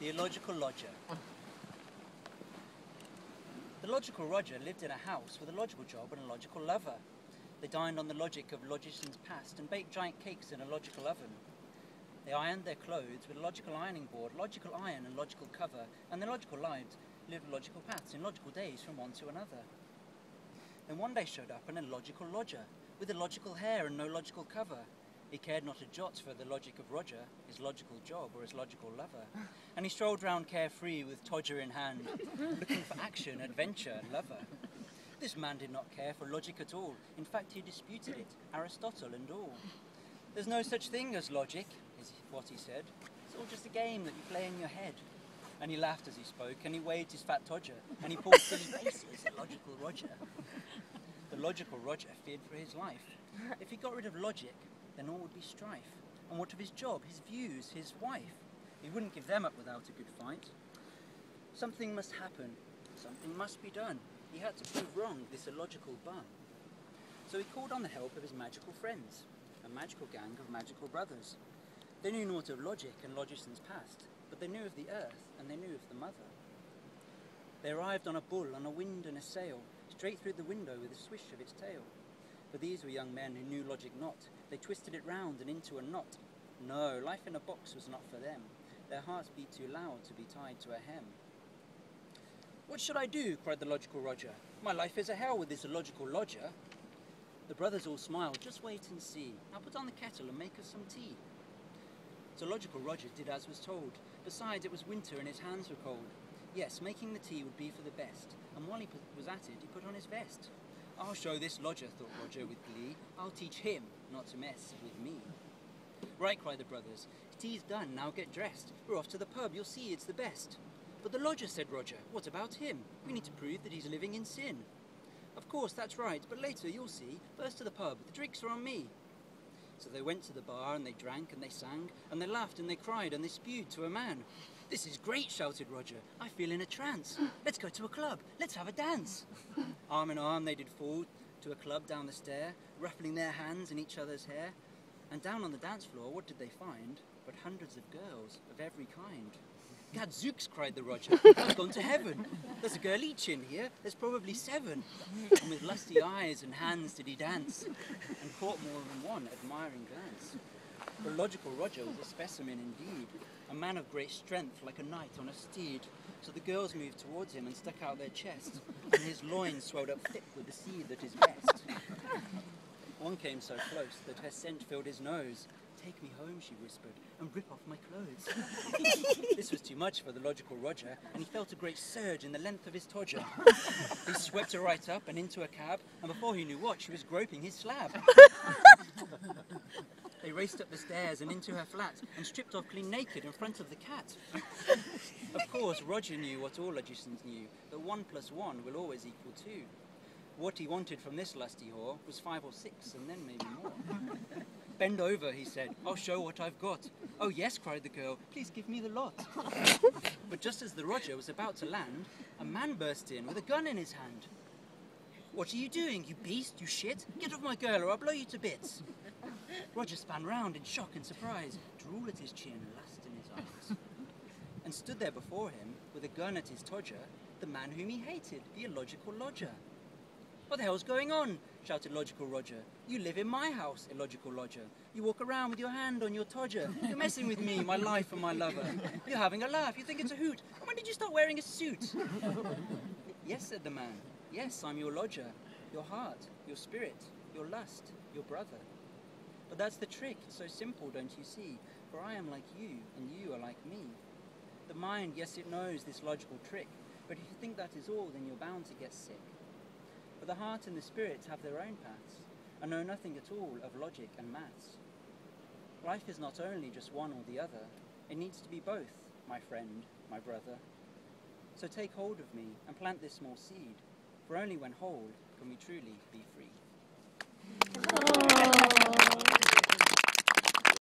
The Illogical Lodger. The logical Roger lived in a house with a logical job and a logical lover. They dined on the logic of logicians past and baked giant cakes in a logical oven. They ironed their clothes with a logical ironing board, logical iron and logical cover, and their logical lives lived logical paths in logical days from one to another. Then one day showed up an illogical lodger, with illogical hair and no logical cover. He cared not a jot for the logic of Roger, his logical job or his logical lover, and he strolled round carefree with todger in hand, looking for action, adventure, lover. This man did not care for logic at all. In fact, he disputed it, Aristotle and all. There's no such thing as logic, is what he said. It's all just a game that you play in your head. And he laughed as he spoke, and he waved his fat todger, and he pulled silly faces at logical Roger. The logical Roger feared for his life. If he got rid of logic, then all would be strife. And what of his job, his views, his wife? He wouldn't give them up without a good fight. Something must happen. Something must be done. He had to prove wrong this illogical bum. So he called on the help of his magical friends, a magical gang of magical brothers. They knew naught of logic and logicians past, but they knew of the earth and they knew of the mother. They arrived on a bull, on a wind and a sail, straight through the window with a swish of its tail. For these were young men who knew logic not. They twisted it round and into a knot. No, life in a box was not for them. Their hearts beat too loud to be tied to a hem. What should I do? Cried the logical Roger. My life is a hell with this illogical lodger. The brothers all smiled. Just wait and see. Now put on the kettle and make us some tea. So logical Roger did as was told. Besides, it was winter and his hands were cold. Yes, making the tea would be for the best. And while he was at it, he put on his vest. I'll show this lodger, thought Roger with glee. I'll teach him not to mess with me. Right, cried the brothers. Tea's done, now get dressed. We're off to the pub, you'll see it's the best. But the lodger, said Roger, what about him? We need to prove that he's living in sin. Of course, that's right, but later you'll see. First to the pub, the drinks are on me. So they went to the bar and they drank and they sang and they laughed and they cried and they spewed to a man. This is great, shouted Roger. I feel in a trance. Let's go to a club. Let's have a dance. Arm in arm they did fall to a club down the stair, ruffling their hands in each other's hair. And down on the dance floor, what did they find? But hundreds of girls of every kind. Gadzooks, cried the Roger. I've gone to heaven. There's a girl each in here. There's probably 7. And with lusty eyes and hands did he dance, and caught more than one admiring glance. The logical Roger was a specimen indeed, a man of great strength like a knight on a steed. So the girls moved towards him and stuck out their chests, and his loins swelled up thick with the seed that is best. One came so close that her scent filled his nose. Take me home, she whispered, and rip off my clothes. This was too much for the logical Roger, and he felt a great surge in the length of his todger. He swept her right up and into a cab, and before he knew what, she was groping his slab. They raced up the stairs and into her flat, and stripped off clean naked in front of the cat. Of course, Roger knew what all logicians knew, that 1 + 1 will always equal 2. What he wanted from this lusty whore was 5 or 6, and then maybe more. Bend over, he said, I'll show what I've got. Oh yes, cried the girl, please give me the lot. But just as the Roger was about to land, a man burst in with a gun in his hand. What are you doing, you beast, you shit? Get off my girl or I'll blow you to bits. Roger span round in shock and surprise, drool at his chin, lust in his eyes. And stood there before him, with a gun at his todger, the man whom he hated, the illogical lodger. What the hell's going on? Shouted logical Roger. You live in my house, illogical lodger. You walk around with your hand on your todger. You're messing with me, my life and my lover. You're having a laugh, you think it's a hoot. And when did you start wearing a suit? Yes, said the man. Yes, I'm your lodger, your heart, your spirit, your lust, your brother. But that's the trick, it's so simple, don't you see? For I am like you, and you are like me. The mind, yes, it knows this logical trick, but if you think that is all, then you're bound to get sick. For the heart and the spirit have their own paths, and know nothing at all of logic and maths. Life is not only just one or the other, it needs to be both, my friend, my brother. So take hold of me and plant this small seed, for only when whole can we truly be free.